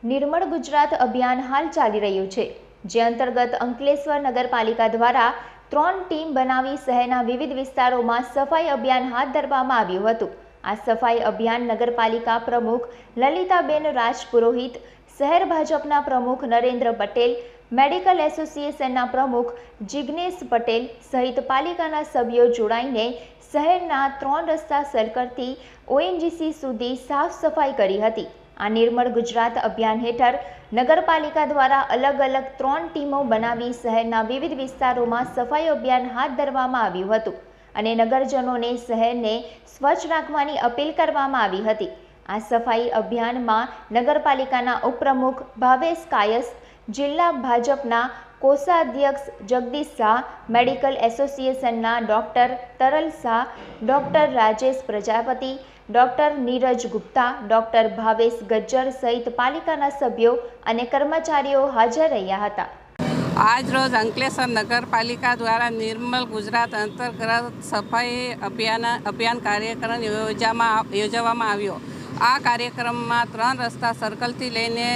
નિર્મળ ગુજરાત અભિયાન હાલ ચાલી રહ્યું છે, જે અંતર્ગત અંકલેશ્વર નગરપાલિકા દ્વારા 3 ટીમ બનાવી શહેરના વિવિધ વિસ્તારોમાં સફાઈ અભિયાન હાથ ધરવામાં આવ્યું હતું। આ સફાઈ અભિયાન નગરપાલિકા પ્રમુખ લલિતાબેન રાજપુરોહિત, શહેર ભાજપના પ્રમુખ નરેન્દ્ર પટેલ, મેડિકલ એસોસિએશનના પ્રમુખ જિગ્નેશ પટેલ સહિત પાલિકાના સભ્યો જોડાઈને શહેરના 3 રસ્તા સર્કલથી ઓએનજીસી સુધી સાફ સફાઈ કરી હતી। આ નિર્મળ ગુજરાત અભિયાન હેઠળ નગરપાલિકા દ્વારા અલગ અલગ 3 ટીમો બનાવી શહેરના વિવિધ વિસ્તારોમાં સફાઈ અભિયાન હાથ ધરવામાં આવ્યું હતું અને નગરજનોને શહેરને સ્વચ્છ રાખવાની અપીલ કરવામાં આવી હતી। આ સફાઈ અભિયાનમાં નગરપાલિકાના ઉપપ્રમુખ ભાવેશ કાયસ, જિલ્લા ભાજપના કોષાધ્યક્ષ જગદીશ શાહ, મેડિકલ એસોસિએશનના ડોક્ટર તરલ Shah, doctor Rajesh Prajapati, doctor Neeraj Gupta, doctor Bhavesh Gajjar સહિત પાલિકાના સભ્યો અને કર્મચારીઓ હાજર રહ્યા હતા। આજ રોજ અંકલેશ્વર નગરપાલિકા દ્વારા નિર્મલ ગુજરાત અંતર્ગત સફાઈ અભિયાન કાર્યક્રમ યોજવામાં આવ્યો। આ કાર્યક્રમમાં 3 રસ્તા સર્કલથી લઈને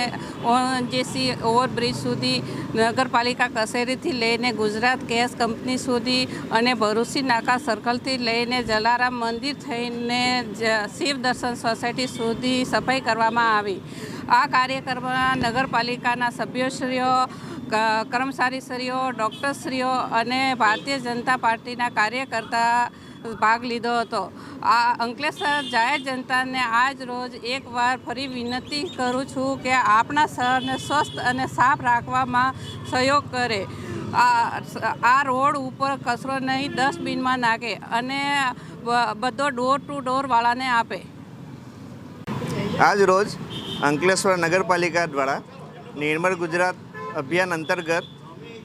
ઓએનજીસી ઓવરબ્રિજ સુધી, નગરપાલિકા કચેરીથી લઈને ગુજરાત ગેસ કંપની સુધી અને ભરૂચી નાકા સર્કલથી લઈને જલારામ મંદિર થઈને શિવ દર્શન સોસાયટી સુધી સફાઈ કરવામાં આવી। આ કાર્યક્રમમાં નગરપાલિકાના સભ્યશ્રીઓ, કર્મચારીશ્રીઓ, ડૉક્ટરશ્રીઓ અને ભારતીય જનતા પાર્ટીના કાર્યકર્તા ભાગ લીધો હતો। આ અંકલેશ્વર જાહેર જનતાને આજ રોજ એકવાર ફરી વિનંતી કરું છું કે આપણા શહેરને સ્વસ્થ અને સાફ રાખવામાં સહયોગ કરે। આ રોડ ઉપર કચરો નહીં ડસ્ટબિનમાં નાખે અને બધો ડોર ટુ ડોર વાળાને આપે। આજ રોજ અંકલેશ્વર નગરપાલિકા દ્વારા નિર્મળ ગુજરાત અભિયાન અંતર્ગત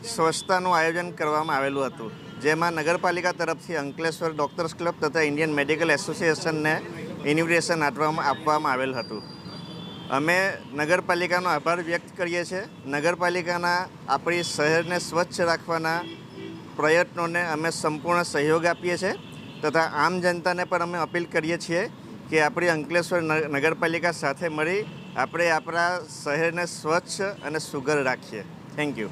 સ્વચ્છતાનું આયોજન કરવામાં આવેલું હતું, જેમાં નગરપાલિકા તરફથી અંકલેશ્વર ડૉક્ટર્સ ક્લબ તથા ઇન્ડિયન મેડિકલ એસોસિએશનને ઇન્વિટેશન આપવામાં આવેલ હતું। અમે નગરપાલિકાનો આભાર વ્યક્ત કરીએ છીએ। નગરપાલિકાના આપણી શહેરને સ્વચ્છ રાખવાના પ્રયત્નોને અમે સંપૂર્ણ સહયોગ આપીએ છીએ તથા આમ જનતાને પણ અમે અપીલ કરીએ છીએ કે આપણી અંકલેશ્વર નગરપાલિકા સાથે મળી આપણે આપણા શહેરને સ્વચ્છ અને સુઘડ રાખીએ। Thank you.